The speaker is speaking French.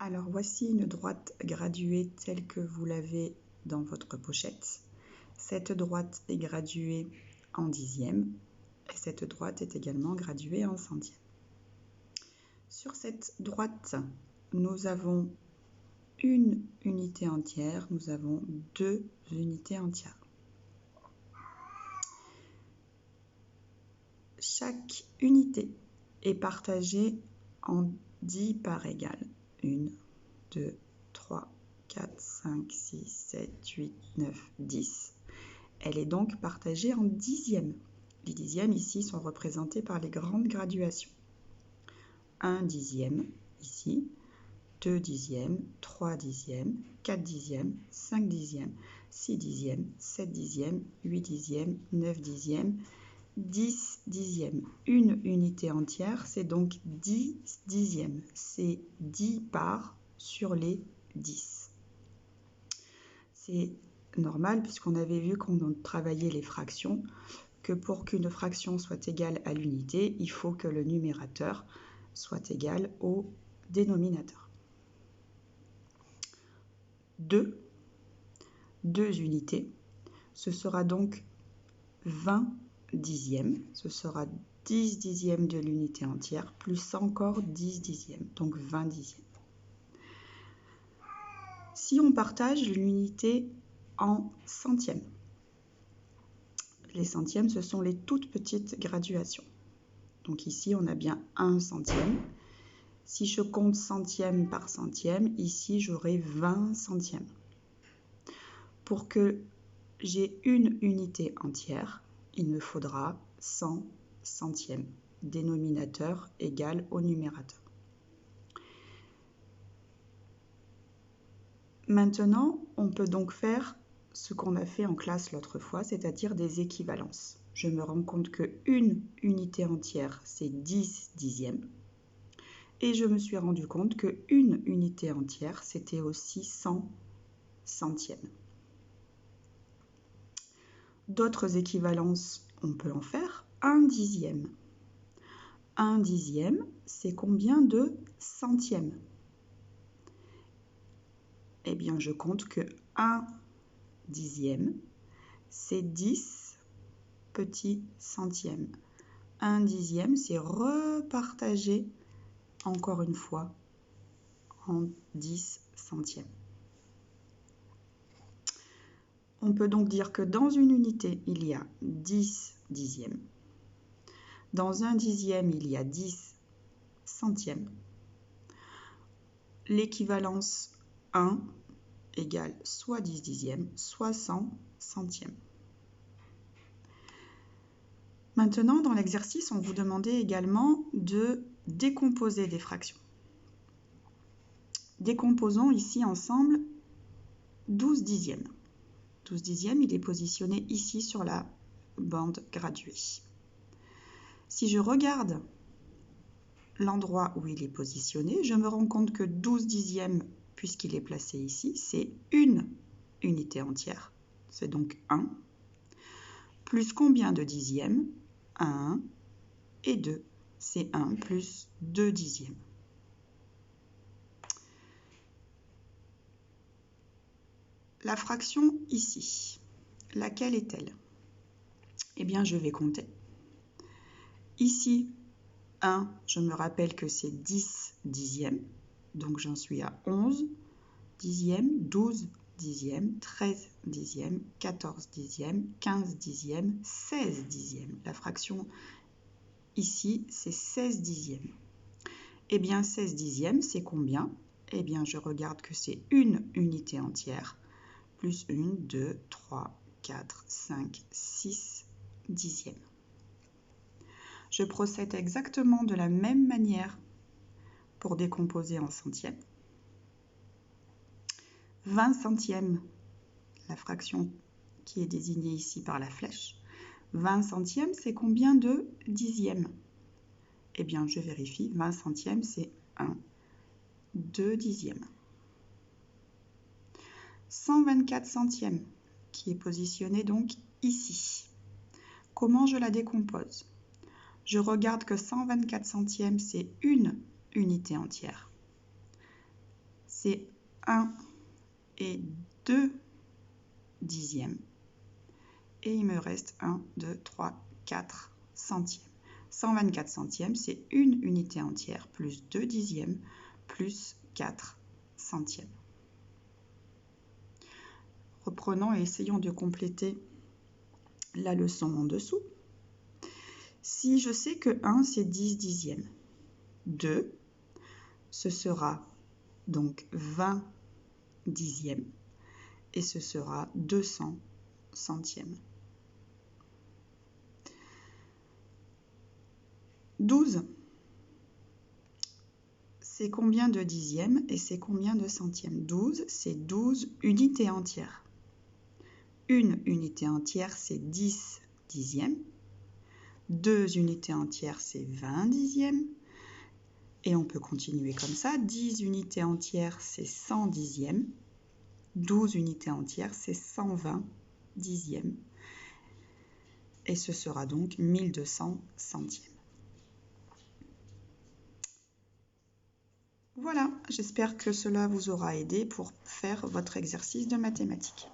Alors voici une droite graduée telle que vous l'avez dans votre pochette. Cette droite est graduée en dixième et cette droite est également graduée en centième. Sur cette droite, nous avons une unité entière, nous avons deux unités entières. Chaque unité est partagée en 10 parts égales. 1, 2, 3, 4, 5, 6, 7, 8, 9, 10. Elle est donc partagée en dixièmes. Les dixièmes ici sont représentés par les grandes graduations. 1 dixième ici, 2 dixièmes, 3 dixièmes, 4 dixièmes, 5 dixièmes, 6 dixièmes, 7 dixièmes, 8 dixièmes, 9 dixièmes, 10 dixièmes. Une unité entière, c'est donc 10 dixièmes. C'est 10 parts sur les 10. C'est normal puisqu'on avait vu quand on travaillait les fractions que pour qu'une fraction soit égale à l'unité, il faut que le numérateur soit égal au dénominateur. 2 unités, ce sera donc 20 dixièmes, ce sera 10 dixièmes de l'unité entière, plus encore 10 dixièmes, donc 20 dixièmes. Si on partage l'unité en centièmes, les centièmes, ce sont les toutes petites graduations. Donc ici, on a bien 1 centième. Si je compte centième par centième, ici, j'aurai 20 centièmes. Pour que j'ai une unité entière, il me faudra 100 centièmes, dénominateur égal au numérateur. Maintenant, on peut donc faire ce qu'on a fait en classe l'autre fois, c'est-à-dire des équivalences. Je me rends compte qu'une unité entière, c'est 10 dixièmes. Et je me suis rendu compte qu'une unité entière, c'était aussi 100 centièmes. D'autres équivalences, on peut en faire 1 dixième. 1 dixième, c'est combien de centièmes? Eh bien, je compte que 1 dixième, c'est 10 petits centièmes. 1 dixième, c'est repartagé encore une fois en 10 centièmes. On peut donc dire que dans une unité, il y a 10 dixièmes. Dans un dixième, il y a 10 centièmes. L'équivalence 1 égale soit 10 dixièmes, soit 100 centièmes. Maintenant, dans l'exercice, on vous demandait également de décomposer des fractions. Décomposons ici ensemble 12 dixièmes. 12 dixièmes, il est positionné ici sur la bande graduée. Si je regarde l'endroit où il est positionné, je me rends compte que 12 dixièmes, puisqu'il est placé ici, c'est une unité entière. C'est donc 1. Plus combien de dixièmes? 1 et 2. C'est 1 plus 2 dixièmes. La fraction ici, laquelle est-elle? Eh bien, je vais compter. Ici, 1, je me rappelle que c'est 10 dixièmes, donc j'en suis à 11 dixièmes, 12 dixièmes, 13 dixièmes, 14 dixièmes, 15 dixièmes, 16 dixièmes. La fraction ici, c'est 16 dixièmes. Eh bien, 16 dixièmes, c'est combien? Eh bien, je regarde que c'est une unité entière, plus 1, 2, 3, 4, 5, 6 dixièmes. Je procède exactement de la même manière pour décomposer en centièmes. 20 centièmes, la fraction qui est désignée ici par la flèche. 20 centièmes, c'est combien de dixièmes? Eh bien, je vérifie. 20 centièmes, c'est 1, 2 dixièmes. 124 centièmes, qui est positionné donc ici. Comment je la décompose? Je regarde que 124 centièmes, c'est une unité entière. c'est 1 et 2 dixièmes. Et il me reste 1, 2, 3, 4 centièmes. 124 centièmes, c'est une unité entière plus 2 dixièmes plus 4 centièmes. Reprenons et essayons de compléter la leçon en dessous. Si je sais que 1, c'est 10 dixièmes, 2, ce sera donc 20 dixièmes et ce sera 200 centièmes. 12, c'est combien de dixièmes et c'est combien de centièmes? 12, c'est 12 unités entières. Une unité entière, c'est 10 dixièmes. 2 unités entières, c'est 20 dixièmes. Et on peut continuer comme ça. 10 unités entières, c'est 100 dixièmes. 12 unités entières, c'est 120 dixièmes. Et ce sera donc 1200 centièmes. Voilà, j'espère que cela vous aura aidé pour faire votre exercice de mathématiques.